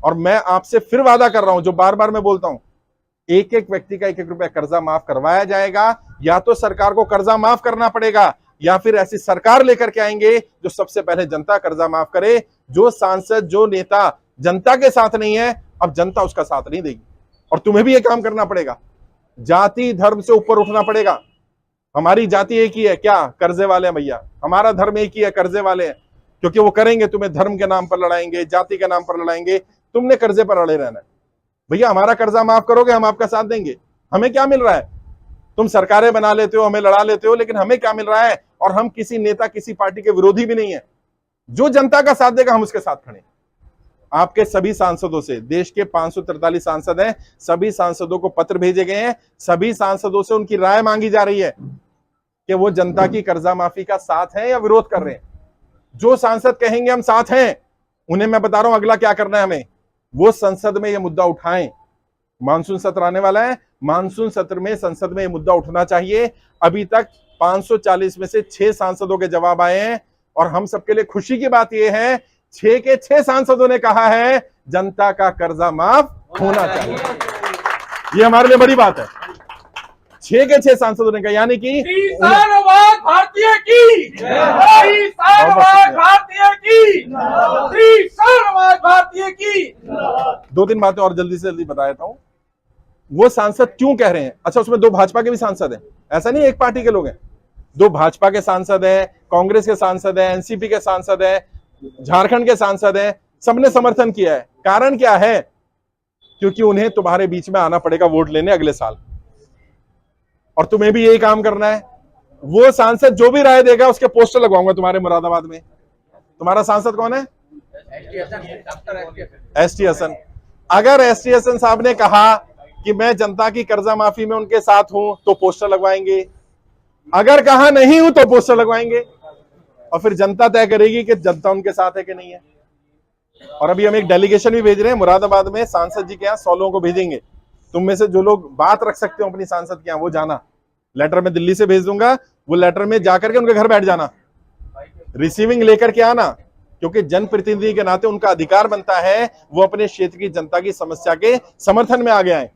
और मैं आपसे फिर वादा कर रहा हूं, जो बार बार मैं बोलता हूं, एक एक व्यक्ति का 1-1 रुपया कर्जा माफ करवाया जाएगा। या तो सरकार को कर्जा माफ करना पड़ेगा, या फिर ऐसी सरकार लेकर के आएंगे जो सबसे पहले जनता कर्जा माफ करे। जो सांसद, जो नेता जनता के साथ नहीं है, अब जनता उसका साथ नहीं देगी। और तुम्हें भी यह काम करना पड़ेगा, जाति धर्म से ऊपर उठना पड़ेगा। हमारी जाति एक ही है, क्या कर्जे वाले हैं भैया, हमारा धर्म एक ही है, कर्जे वाले हैं। क्योंकि वो करेंगे, तुम्हें धर्म के नाम पर लड़ाएंगे, जाति के नाम पर लड़ाएंगे, तुमने कर्जे पर अड़े रहना है। भैया हमारा कर्जा माफ करोगे, हम आपका साथ देंगे। हमें क्या मिल रहा है? तुम सरकारें बना लेते हो, हमें लड़ा लेते हो, लेकिन हमें क्या मिल रहा है? और हम किसी नेता, किसी पार्टी के विरोधी भी नहीं है। जो जनता का साथ देगा, हम उसके साथ खड़े। आपके सभी सांसदों से, देश के 543 सांसद हैं, सभी सांसदों को पत्र भेजे गए हैं। सभी सांसदों से उनकी राय मांगी जा रही है कि वो जनता की कर्जा माफी का साथ है या विरोध कर रहे हैं। जो सांसद कहेंगे हम साथ हैं, उन्हें मैं बता रहा हूं अगला क्या करना है हमें, वो संसद में यह मुद्दा उठाएं। मानसून सत्र आने वाला है, मानसून सत्र में संसद में यह मुद्दा उठना चाहिए। अभी तक 540 में से 6 सांसदों के जवाब आए हैं, और हम सबके लिए खुशी की बात यह है 6 के 6 सांसदों ने कहा है जनता का कर्जा माफ होना चाहिए। यह हमारे लिए बड़ी बात है। 6 के 6 सांसदों ने कहा, यानी कि भारतीय की भारतीय की 2-3 बातें और जल्दी से जल्दी बता देता हूं। वो सांसद क्यों कह रहे हैं? अच्छा, उसमें 2 भाजपा के भी सांसद हैं, ऐसा नहीं एक पार्टी के लोग हैं। 2 भाजपा के सांसद हैं, कांग्रेस के सांसद हैं, एनसीपी के सांसद हैं, झारखंड के सांसद हैं, सबने समर्थन किया है। कारण क्या है? क्योंकि उन्हें तुम्हारे बीच में आना पड़ेगा वोट लेने अगले साल, और तुम्हें भी यही काम करना है। वो सांसद जो भी राय देगा उसके पोस्टर लगवाऊंगा तुम्हारे मुरादाबाद में। तुम्हारा सांसद कौन है? एसटी हसन। अगर एसटी हसन साहब ने कहा कि मैं जनता की कर्जा माफी में उनके साथ हूं, तो पोस्टर लगवाएंगे। अगर कहा नहीं हूं तो पोस्टर लगवाएंगे, और फिर जनता तय करेगी कि जनता उनके साथ है कि नहीं है। और अभी हम एक डेलीगेशन भी भेज रहे हैं मुरादाबाद में, सांसद जी के यहाँ 100 लोगों को भेजेंगे। तुम में से जो लोग बात रख सकते हो अपनी सांसद के यहाँ, वो जाना। लेटर में दिल्ली से भेज दूंगा, वो लेटर में जाकर के उनके घर बैठ जाना, रिसीविंग लेकर के आना। क्योंकि जनप्रतिनिधि के नाते उनका अधिकार बनता है वो अपने क्षेत्र की जनता की समस्या के समर्थन में आगे आए।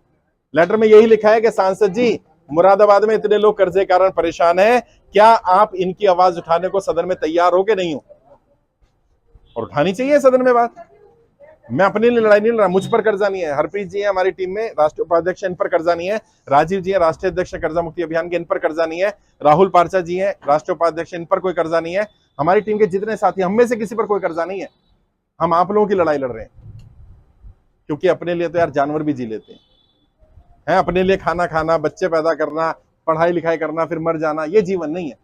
लेटर में यही लिखा है कि सांसद जी, मुरादाबाद में इतने लोग कर्जे के कारण परेशान हैं, क्या आप इनकी आवाज उठाने को सदन में तैयार हो कि नहीं हो? और उठानी चाहिए सदन में बात। मैं अपने लिए लड़ाई नहीं लड़ रहा, मुझ पर कर्जा नहीं है। हरप्रीत जी है हमारी टीम में, राष्ट्रीय उपाध्यक्ष, इन पर कर्जा नहीं है। राजीव जी है राष्ट्रीय अध्यक्ष कर्जा मुक्ति अभियान के, इन पर कर्जा नहीं है। राहुल पार्चा जी हैं राष्ट्रीय उपाध्यक्ष, इन पर कोई कर्जा नहीं है। हमारी टीम के जितने साथी, हम में से किसी पर कोई कर्जा नहीं है। हम आप लोगों की लड़ाई लड़ रहे हैं, क्योंकि अपने लिए तो यार जानवर भी जी लेते हैं। अपने लिए खाना खाना, बच्चे पैदा करना, पढ़ाई लिखाई करना, फिर मर जाना, ये जीवन नहीं है।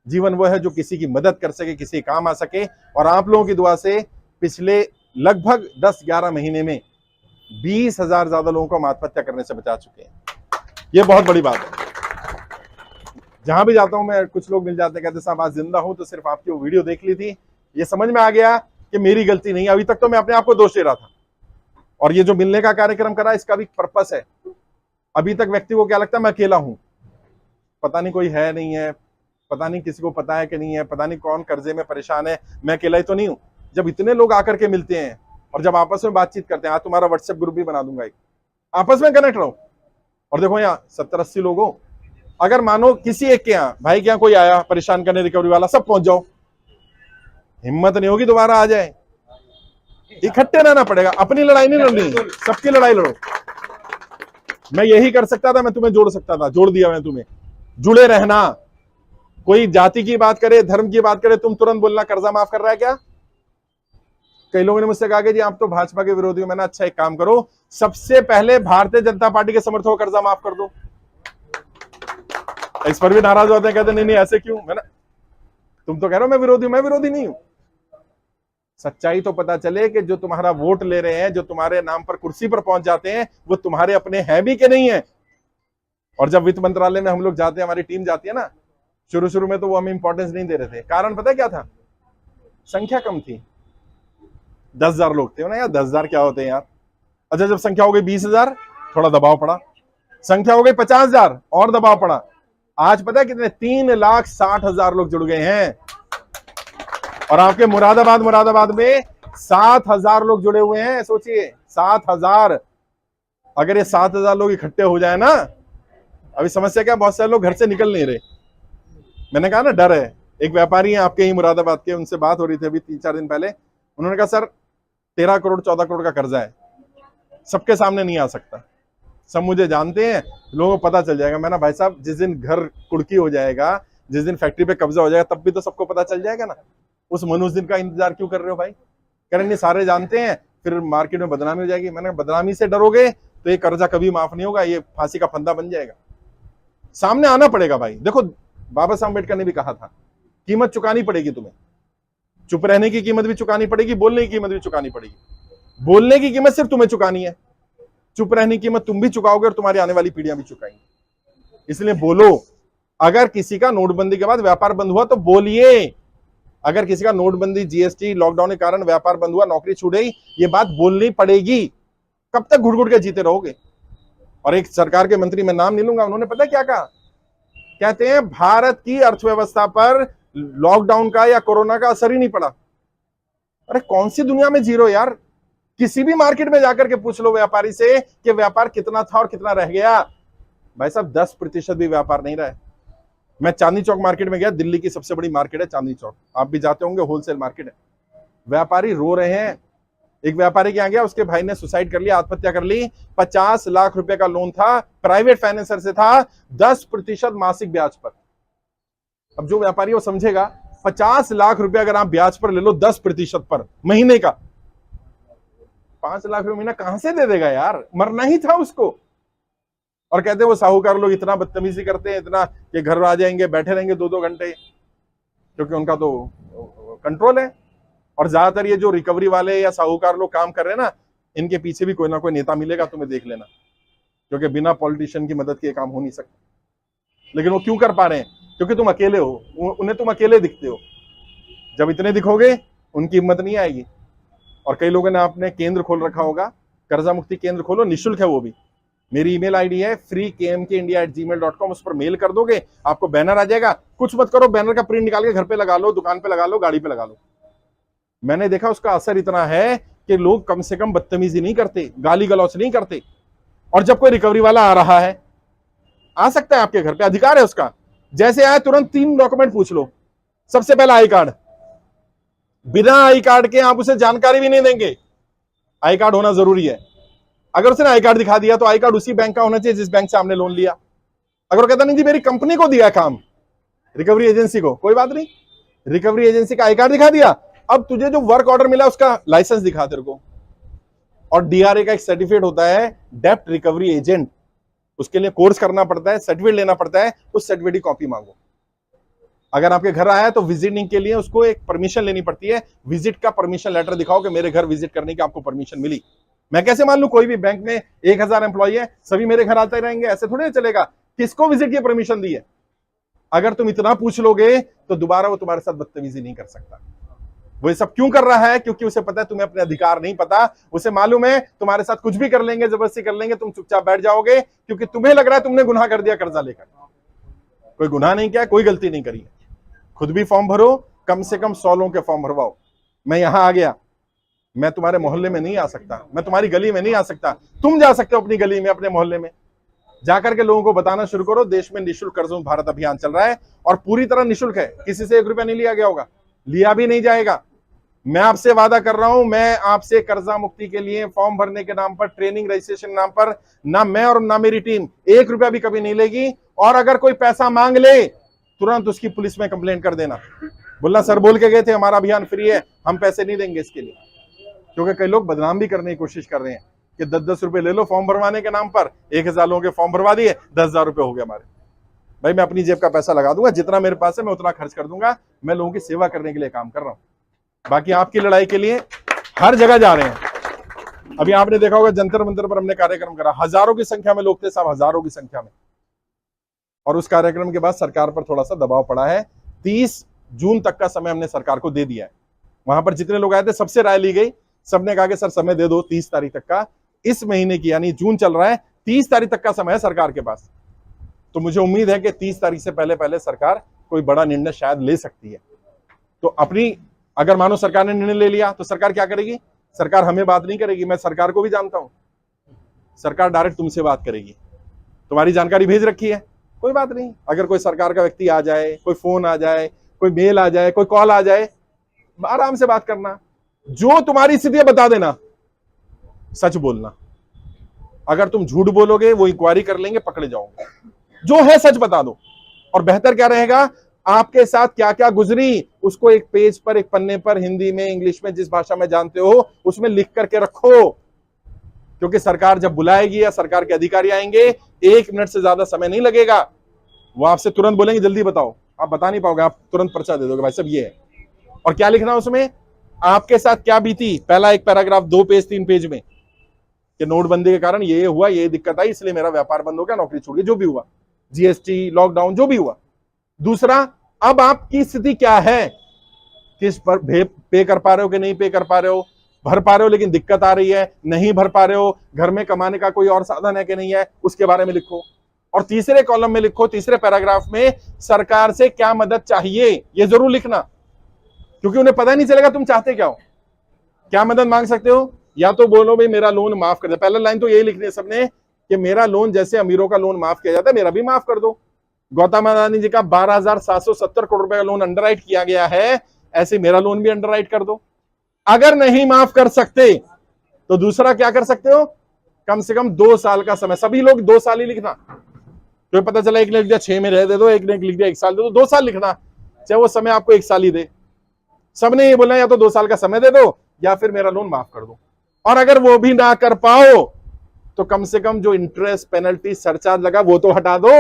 जीवन वो है जो किसी की मदद कर सके, किसी काम आ सके। और आप लोगों की दुआ से पिछले लगभग 10-11 महीने में 20,000 ज्यादा लोगों को हम आत्महत्या करने से बचा चुके हैं। ये बहुत बड़ी बात है। जहां भी जाता हूं मैं, कुछ लोग मिल जाते हैं, कहते साहब आज जिंदा हूं तो सिर्फ आपकी वो वीडियो देख ली थी, ये समझ में आ गया कि मेरी गलती नहीं। अभी तक तो मैं अपने आप को दोष दे रहा था, और ये जो मिलने का कार्यक्रम करा इसका भी पर्पस है। अभी तक व्यक्ति को क्या लगता है मैं अकेला हूं, पता नहीं कोई है नहीं है, पता नहीं किसी को पता है कि नहीं है, पता नहीं कौन कर्जे में परेशान है, मैं अकेला ही तो नहीं हूं। जब इतने लोग आकर के मिलते हैं और जब आपस में बातचीत करते हैं, आज तुम्हारा व्हाट्सएप ग्रुप भी बना दूंगा, एक आपस में कनेक्ट रहो। और देखो यहाँ 70-80 लोग हो, अगर मानो किसी एक के यहाँ, भाई के यहाँ कोई आया परेशान करने रिकवरी वाला, सब पहुंच जाओ। हिम्मत नहीं होगी दोबारा आ जाए, इकट्ठे रहना पड़ेगा। अपनी लड़ाई नहीं लड़नी, सबकी लड़ाई लड़ो। मैं यही कर सकता था, मैं तुम्हें जोड़ सकता था, जोड़ दिया मैं तुम्हें। जुड़े रहना। कोई जाति की बात करे, धर्म की बात करे, तुम तुरंत बोलना कर्जा माफ कर रहा है क्या? कई लोगों ने मुझसे कहा कि जी आप तो भाजपा के विरोधी हो। मैंने अच्छा एक काम करो, सबसे पहले भारतीय जनता पार्टी के समर्थकों को कर्जा माफ कर दो। इस पर भी नाराज होते हैं, कहते नहीं नहीं ऐसे क्यों। मैंने, तुम तो कह रहे हो मैं विरोधी हूं, मैं विरोधी नहीं हूं। सच्चाई तो पता चले कि जो तुम्हारा वोट ले रहे हैं, जो तुम्हारे नाम पर कुर्सी पर पहुंच जाते हैं, वो तुम्हारे अपने हैं भी कि नहीं है। और जब वित्त मंत्रालय में हम लोग जाते हैं, हमारी टीम जाती है ना, शुरू में तो वो हमें इंपॉर्टेंस नहीं दे रहे थे। कारण पता है क्या था? संख्या कम थी, 10,000 लोग थे ना यार। 10,000 क्या होते हैं यार। अच्छा, जब संख्या हो गई 20,000, थोड़ा दबाव पड़ा। संख्या हो गई 50,000, और दबाव पड़ा। आज पता है कितने? 3,60,000 लोग जुड़ गए हैं। और आपके मुरादाबाद में 7,000 लोग जुड़े हुए हैं, सोचिए 7,000। अगर ये 7,000 लोग इकट्ठे हो जाए ना, अभी समस्या क्या, बहुत सारे लोग घर से निकल नहीं रहे। मैंने कहा ना डर है। एक व्यापारी है आपके ही मुरादाबाद के, उनसे बात हो रही थी अभी 3-4 दिन पहले। उन्होंने कहा सर 13 करोड़ 14 करोड़ का कर्जा है, सबके सामने नहीं आ सकता, सब मुझे जानते हैं, लोगों को पता चल जाएगा। मैंने भाई साहब जिस दिन घर कुड़की हो जाएगा, जिस दिन फैक्ट्री पे कब्जा हो जाएगा, तब भी तो सबको पता चल जाएगा ना। उस मनुष्य दिन का इंतजार क्यों कर रहे हो भाई? कह रहे नहीं सारे जानते हैं, फिर मार्केट में बदनामी हो जाएगी। मैंने बदनामी से डरोगे तो ये कर्जा कभी माफ नहीं होगा, ये फांसी का फंदा बन जाएगा। सामने आना पड़ेगा भाई। देखो बाबा साहब अम्बेडकर ने भी कहा था, कीमत चुकानी पड़ेगी तुम्हें, चुप रहने की कीमत भी चुकानी पड़ेगी, बोलने की कीमत भी चुकानी पड़ेगी। बोलने की कीमत सिर्फ तुम्हें चुकानी है, चुप रहने की कीमत तुम भी चुकाओगे और तुम्हारी आने वाली पीढ़ियां भी चुकाएंगी। इसलिए बोलो। अगर किसी का नोटबंदी के बाद व्यापार बंद हुआ तो बोलिए। अगर किसी का नोटबंदी, जीएसटी, लॉकडाउन के कारण व्यापार बंद हुआ, नौकरी छूट गई, ये बात बोलनी पड़ेगी। कब तक घुट घुट के जीते रहोगे? और एक सरकार के मंत्री, मैं नाम नहीं लूंगा, उन्होंने पता क्या कहा? कहते हैं भारत की अर्थव्यवस्था पर लॉकडाउन का या कोरोना का असर ही नहीं पड़ा। अरे कौन सी दुनिया में जीरो यार? किसी भी मार्केट में जाकर के पूछ लो व्यापारी से कि व्यापार कितना था और कितना रह गया। भाई साहब 10% भी व्यापार नहीं रहा है। मैं चांदनी चौक मार्केट में गया, दिल्ली की सबसे बड़ी मार्केट है चांदनी चौक, आप भी जाते होंगे, होलसेल मार्केट है। व्यापारी रो रहे हैं। एक व्यापारी के यहाँ गया, उसके भाई ने सुसाइड कर लिया, आत्महत्या कर ली। 50 लाख रुपए का लोन था, प्राइवेट फाइनेंसर से था, 10% मासिक ब्याज पर। अब जो व्यापारी वो समझेगा, 50 लाख रुपए अगर आप ब्याज पर ले लो 10% पर महीने का, 5 लाख रुपए महीना कहां से दे देगा यार? मरना ही था उसको। और कहते वो साहूकार लोग इतना बदतमीजी करते हैं, इतना कि घर आ जाएंगे, बैठे रहेंगे 2-2 घंटे, क्योंकि उनका तो कंट्रोल है। और ज्यादातर ये जो रिकवरी वाले या साहूकार लोग काम कर रहे हैं ना, इनके पीछे भी कोई ना कोई नेता मिलेगा, तुम्हें देख लेना, क्योंकि बिना पॉलिटिशियन की मदद के काम हो नहीं सकता। लेकिन वो क्यों कर पा रहे हैं? क्योंकि तुम अकेले हो, उन्हें तुम अकेले दिखते हो। जब इतने दिखोगे उनकी हिम्मत नहीं आएगी। और कई लोगों ने आपने केंद्र खोल रखा होगा, कर्जा मुक्ति केंद्र खोलो, निःशुल्क है वो भी। मेरी ईमेल आईडी है freekmkindia@gmail.com, उस पर मेल कर दोगे, आपको बैनर आ जाएगा। कुछ मत करो, बैनर का प्रिंट निकाल के घर पे लगा लो, दुकान पे लगा लो, गाड़ी पे लगा लो। मैंने देखा उसका असर इतना है कि लोग कम से कम बदतमीजी नहीं करते, गाली गलौच नहीं करते। और जब कोई रिकवरी वाला आ रहा है, आ सकता है आपके घर पे, अधिकार है उसका। जैसे आए तुरंत 3 डॉक्यूमेंट पूछ लो। सबसे पहला आई कार्ड, बिना आई कार्ड के आप उसे जानकारी भी नहीं देंगे। आई कार्ड होना जरूरी है। अगर उसने आई कार्ड दिखा दिया तो आई कार्ड उसी बैंक का होना चाहिए जिस बैंक से आपने लोन लिया। अगर वो कहता नहीं जी मेरी कंपनी को दिया काम, रिकवरी एजेंसी को, कोई बात नहीं, रिकवरी एजेंसी का आई कार्ड दिखा दिया। अब तुझे जो वर्क ऑर्डर मिला उसका लाइसेंस दिखा तेरे को। और डीआरए का एक सर्टिफिकेट होता है, डेप्ट रिकवरी एजेंट, उसके लिए कोर्स करना पड़ता है, सर्टिफिकेट लेना पड़ता है, उस सर्टिफिकेट की कॉपी मांगो। अगर आपके घर आया तो विजिटिंग के लिए उसको एक परमिशन लेनी पड़ती है, विजिट का परमिशन लेटर दिखाओ कि मेरे घर विजिट करने की आपको परमिशन मिली। मैं कैसे मान लूं? कोई भी बैंक में 1000 एम्प्लॉई है, सभी मेरे घर आते रहेंगे? ऐसे थोड़ी चलेगा। किसको विजिट की परमिशन दी है? अगर तुम इतना पूछ लोगे तो दोबारा वो तुम्हारे साथ बदतमीजी नहीं कर सकता। वो ये सब क्यों कर रहा है? क्योंकि उसे पता है तुम्हें अपने अधिकार नहीं पता। उसे मालूम है तुम्हारे साथ कुछ भी कर लेंगे, जबरदस्ती कर लेंगे, तुम चुपचाप बैठ जाओगे, क्योंकि तुम्हें लग रहा है तुमने गुनाह कर दिया कर्जा लेकर। कोई गुनाह नहीं किया, कोई गलती नहीं करी। खुद भी फॉर्म भरो, कम से कम 100 लोगों के फॉर्म भरवाओ। मैं यहां आ गया, मैं तुम्हारे मोहल्ले में नहीं आ सकता, मैं तुम्हारी गली में नहीं आ सकता, तुम जा सकते हो अपनी गली में, अपने मोहल्ले में जाकर के लोगों को बताना शुरू करो। देश में निःशुल्क कर्ज मुक्त भारत अभियान चल रहा है और पूरी तरह निःशुल्क है, किसी से 1 रुपया नहीं लिया गया होगा, लिया भी नहीं जाएगा। मैं आपसे वादा कर रहा हूं, मैं आपसे कर्जा मुक्ति के लिए फॉर्म भरने के नाम पर, ट्रेनिंग रजिस्ट्रेशन नाम पर, ना मैं और ना मेरी टीम 1 रुपया भी कभी नहीं लेगी। और अगर कोई पैसा मांग ले तुरंत उसकी पुलिस में कंप्लेंट कर देना, बोलना सर बोल के गए थे हमारा अभियान फ्री है, हम पैसे नहीं देंगे इसके लिए। क्योंकि कई लोग बदनाम भी करने की कोशिश कर रहे हैं कि 10-10 रुपए ले लो फॉर्म भरवाने के नाम पर। 1000 लोगों के फॉर्म भरवा दिए, 10,000 रुपए हो गए हमारे। भाई मैं अपनी जेब का पैसा लगा दूंगा, जितना मेरे पास है मैं उतना खर्च कर दूंगा। मैं लोगों की सेवा करने के लिए काम कर रहा हूं, बाकी आपकी लड़ाई के लिए हर जगह जा रहे हैं। अभी आपने देखा होगा जंतर मंतर पर हमने कार्यक्रम करा, हजारों की संख्या में लोग थे साहब, हजारों की संख्या में। और उस कार्यक्रम के बाद सरकार पर थोड़ा सा दबाव पड़ा है। 30 जून तक का समय हमने सरकार को दे दिया है। वहां पर जितने लोग आए थे सबसे राय ली गई, सबने कहा कि सर समय दे दो 30 तारीख तक का, इस महीने की, यानी जून चल रहा है, 30 तारीख तक का समय है सरकार के पास। तो मुझे उम्मीद है कि 30 तारीख से पहले पहले सरकार कोई बड़ा निर्णय शायद ले सकती है। तो अपनी अगर मानो सरकार ने निर्णय ले लिया तो सरकार क्या करेगी? सरकार हमें बात नहीं करेगी, मैं सरकार को भी जानता हूं, सरकार डायरेक्ट तुमसे बात करेगी। तुम्हारी जानकारी भेज रखी है, कोई बात नहीं। अगर कोई सरकार का व्यक्ति आ जाए, कोई फोन आ जाए, कोई मेल आ जाए, कोई कॉल आ जाए, आराम से बात करना, जो तुम्हारी स्थिति है बता देना, सच बोलना। अगर तुम झूठ बोलोगे वो इंक्वायरी कर लेंगे, पकड़े जाओगे। जो है सच बता दो। और बेहतर क्या रहेगा, आपके साथ क्या क्या गुजरी उसको एक पेज पर, एक पन्ने पर, हिंदी में, इंग्लिश में, जिस भाषा में जानते हो उसमें लिख करके रखो। क्योंकि सरकार जब बुलाएगी या सरकार के अधिकारी आएंगे, 1 मिनट से ज्यादा समय नहीं लगेगा। वो आपसे तुरंत बोलेंगे जल्दी बताओ, आप बता नहीं पाओगे, आप तुरंत पर्चा दे दोगे, भाई साहब ये है। और क्या लिखना उसमें, आपके साथ क्या बीती, पहला एक पैराग्राफ, 2 पेज 3 पेज में, कि नोटबंदी के कारण ये हुआ, ये दिक्कत आई, इसलिए मेरा व्यापार बंद हो गया, नौकरी छूट गई, जो भी हुआ, जीएसटी, लॉकडाउन, जो भी हुआ। दूसरा, अब आपकी स्थिति क्या है, किस पर पे कर पा रहे हो कि नहीं पे कर पा रहे हो, भर पा रहे हो लेकिन दिक्कत आ रही है, नहीं भर पा रहे हो, घर में कमाने का कोई और साधन है कि नहीं है, उसके बारे में लिखो। और तीसरे कॉलम में लिखो, तीसरे पैराग्राफ में, सरकार से क्या मदद चाहिए, ये जरूर लिखना, क्योंकि उन्हें पता नहीं चलेगा तुम चाहते क्या हो। क्या मदद मांग सकते हो, या तो बोलो भाई मेरा लोन माफ कर दे, पहला लाइन तो यही लिखनी है सबने कि मेरा लोन, जैसे अमीरों का लोन माफ किया जाता है, मेरा भी माफ कर दो। गौतम अदानी जी का 12,770 करोड़ रुपए का लोन अंडरराइट किया गया है, ऐसे मेरा लोन भी अंडरराइट कर दो। अगर नहीं माफ कर सकते तो दूसरा क्या कर सकते हो, कम से कम 2 साल का समय, सभी लोग 2 साल ही लिखना, तो पता चला एक ने लिख दिया 6 में रह दे दो, एक ने लिख दिया 1 साल दे दो, 2 साल लिखना, चाहे वो समय आपको 1 साल ही दे। सबने ये बोला या तो 2 साल का समय दे दो या फिर मेरा लोन माफ कर दो। और अगर वो भी ना कर पाओ तो कम से कम जो इंटरेस्ट, पेनल्टी, सरचार्ज लगा वो तो हटा दो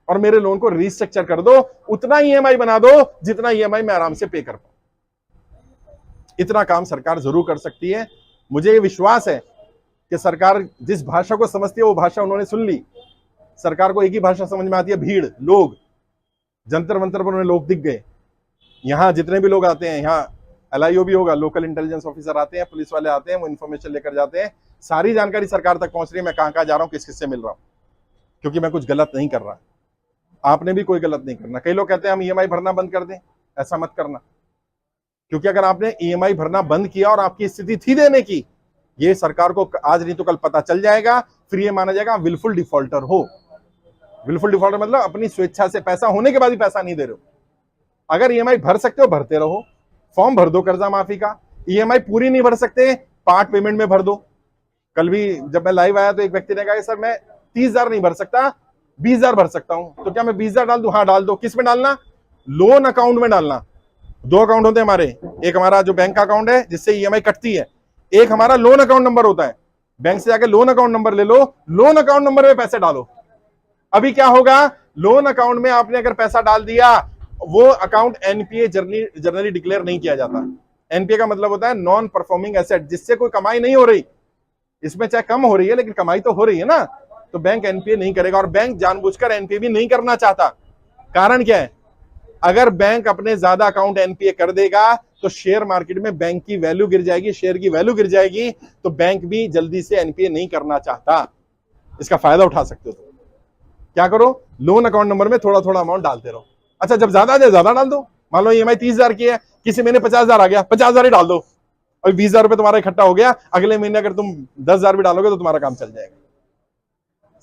और मेरे लोन को रीस्ट्रक्चर कर दो, उतना ईएमआई बना दो जितना ईएमआई मैं आराम से पे कर पाऊं। इतना काम सरकार जरूर कर सकती है। मुझे ये विश्वास है कि सरकार जिस भाषा को समझती है वो भाषा उन्होंने सुन ली। सरकार को एक ही भाषा समझ में आती है, भीड़, लोग। जंतर मंतर पर उन्हें लोग दिख गए। यहां जितने भी लोग आते हैं, यहाँ एलआईओ भी होगा, लोकल इंटेलिजेंस ऑफिसर आते हैं, पुलिस वाले आते हैं, वो इन्फॉर्मेशन लेकर जाते हैं, सारी जानकारी सरकार तक पहुंच रही है, मैं कहां कहां जा रहा हूं, किस किस से मिल रहा हूं, क्योंकि मैं कुछ गलत नहीं कर रहा। आपने भी कोई गलत नहीं करना। कई लोग कहते हैं हम ईएमआई भरना बंद कर दें, ऐसा मत करना, क्योंकि अगर आपने ईएमआई भरना बंद किया और आपकी स्थिति थी देने की, ये सरकार को आज नहीं तो कल पता चल जाएगा, फिर ये माना जाएगा विलफुल डिफॉल्टर हो। विलफुल डिफॉल्टर मतलब अपनी स्वेच्छा से पैसा होने के बाद भी पैसा नहीं दे रहे हो। अगर ईएमआई भर सकते हो भरते रहो, फॉर्म भर दो कर्जा माफी का। ईएमआई पूरी नहीं भर सकते, पार्ट पेमेंट में भर दो। कल भी जब मैं लाइव आया तो एक व्यक्ति ने कहा सर मैं 30,000 नहीं भर सकता, 20,000 भर सकता हूं, तो क्या मैं 20,000 डाल दूं? हाँ डाल दो। किस में डालना? लोन अकाउंट में डालना। 2 अकाउंट होते हैं हमारे, एक हमारा जो बैंक का अकाउंट है जिससे ईएमआई कटती है, एक हमारा लोन अकाउंट नंबर होता है। बैंक से जाके लोन अकाउंट नंबर ले लो, लोन अकाउंट नंबर में पैसे डालो। अभी क्या होगा, लोन अकाउंट में आपने अगर पैसा डाल दिया, वो अकाउंट एनपीए जनरली डिक्लेयर नहीं किया जाता। एनपीए का मतलब होता है नॉन परफॉर्मिंग एसेट, जिससे कोई कमाई नहीं हो रही। इसमें चाहे कम हो रही है लेकिन कमाई तो हो रही है ना, तो बैंक एनपीए नहीं करेगा। और बैंक जानबूझकर एनपीए भी नहीं करना चाहता। कारण क्या है, अगर बैंक अपने ज्यादा अकाउंट एनपीए कर देगा तो शेयर मार्केट में बैंक की वैल्यू गिर जाएगी, शेयर की वैल्यू गिर जाएगी, तो बैंक भी जल्दी से एनपीए नहीं करना चाहता। इसका फायदा उठा सकते हो। तो क्या करो, लोन अकाउंट नंबर में थोड़ा थोड़ा अमाउंट डालते रहो। अच्छा जब ज्यादा आ जाए ज्यादा डाल दो। मान लो ईएमआई 30,000 की है, किसी महीने 50,000 आ गया, 50,000 ही डाल दो। और 20,000 रुपए तुम्हारा इकट्ठा हो गया, अगले महीने अगर तुम 10,000 भी डालोगे तो तुम्हारा काम चल जाएगा।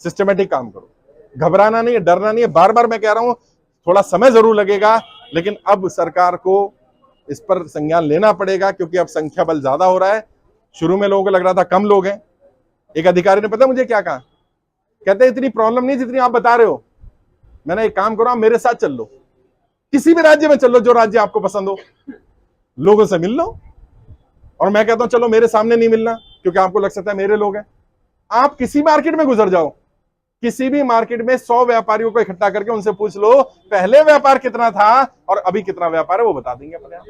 सिस्टमेटिक काम करो, घबराना नहीं है, डरना नहीं है। बार बार मैं कह रहा हूं थोड़ा समय जरूर लगेगा, लेकिन अब सरकार को इस पर संज्ञान लेना पड़ेगा, क्योंकि अब संख्या बल ज्यादा हो रहा है। शुरू में लोगों को लग रहा था कम लोग हैं। एक अधिकारी ने पता मुझे क्या कहा, कहते इतनी प्रॉब्लम नहीं जितनी आप बता रहे हो। मैंने एक काम करो, आप मेरे साथ चल लो, किसी भी राज्य में चल लो, जो राज्य आपको पसंद हो, लोगों से मिल लो। और मैं कहता हूं चलो मेरे सामने नहीं मिलना, क्योंकि आपको लग सकता है मेरे लोग हैं। आप किसी मार्केट में गुजर जाओ, किसी भी मार्केट में 100 व्यापारियों को इकट्ठा करके उनसे पूछ लो पहले व्यापार कितना था और अभी कितना व्यापार है, वो बता देंगे अपने आप।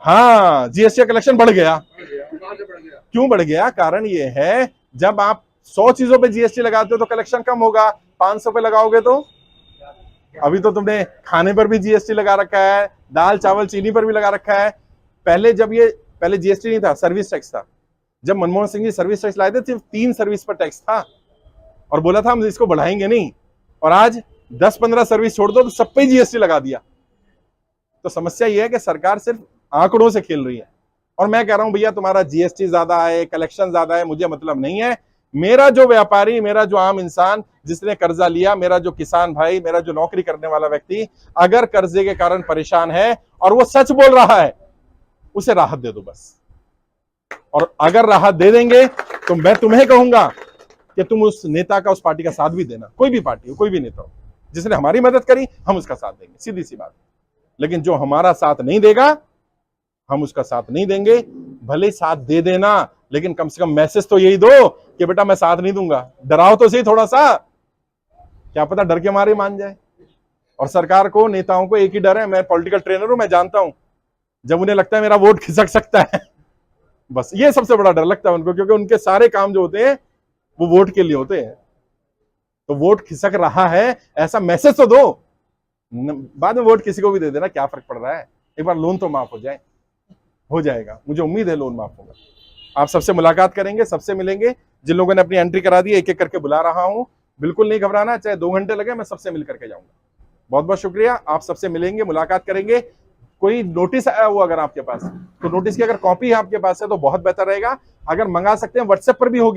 हाँ, जीएसटी का कलेक्शन बढ़ गया। क्यों बढ़ गया? कारण ये है, जब आप 100 चीजों पे जीएसटी लगाते हो तो कलेक्शन कम होगा। 500 पे लगाओगे तो, अभी तो तुमने खाने पर भी जीएसटी लगा रखा है, दाल चावल चीनी पर भी लगा रखा है। पहले जीएसटी नहीं था, सर्विस टैक्स था। जब मनमोहन सिंह जी सर्विस टैक्स लाए थे, सिर्फ 3 सर्विस पर टैक्स था और बोला था हम इसको बढ़ाएंगे नहीं। और आज 10-15 सर्विस छोड़ दो तो सब पे जीएसटी लगा दिया। तो समस्या यह है कि सरकार सिर्फ आंकड़ों से खेल रही है। और मैं कह रहा हूं भैया तुम्हारा जीएसटी ज्यादा है, कलेक्शन ज्यादा है, मुझे मतलब नहीं है। मेरा जो व्यापारी, मेरा जो आम इंसान जिसने कर्जा लिया, मेरा जो किसान भाई, मेरा जो नौकरी करने वाला व्यक्ति अगर कर्जे के कारण परेशान है और वो सच बोल रहा है, उसे राहत दे दो बस। और अगर राहत दे देंगे तो मैं तुम्हें कहूंगा कि तुम उस नेता का, उस पार्टी का साथ भी देना। कोई भी पार्टी हो, कोई भी नेता हो, जिसने हमारी मदद करी हम उसका साथ देंगे, सीधी सी बात। लेकिन जो हमारा साथ नहीं देगा हम उसका साथ नहीं देंगे। भले साथ दे देना, लेकिन कम से कम मैसेज तो यही दो कि बेटा मैं साथ नहीं दूंगा। डराओ तो सही थोड़ा सा, क्या पता डर के मारे मान जाए। और सरकार को, नेताओं को एक ही डर है, मैं पॉलिटिकल ट्रेनर हूं, मैं जानता हूं, जब उन्हें लगता है मेरा वोट खिसक सकता है, बस ये सबसे बड़ा डर लगता है उनको, क्योंकि उनके सारे काम जो होते हैं वो वोट के लिए होते हैं। तो वोट खिसक रहा है ऐसा मैसेज तो दो, बाद में वोट किसी को भी दे देना, क्या फर्क पड़ रहा है। एक बार लोन तो माफ हो जाएगा, मुझे उम्मीद है लोन माफ होगा। आप सबसे मुलाकात करेंगे, सबसे मिलेंगे। जिन लोगों ने अपनी एंट्री करा दी, एक एक करके बुला रहा हूं, बिल्कुल नहीं घबराना, चाहे 2 घंटे लगे, मैं सबसे मिल करके जाऊंगा। बहुत बहुत शुक्रिया। आप सबसे मिलेंगे, मुलाकात करेंगे। कोई नोटिस आया हुआ अगर आपके पास, तो नोटिस की अगर कॉपी आपके पास है तो बहुत बेहतर रहेगा। अगर मंगा सकते हैं व्हाट्सएप पर भी होगी।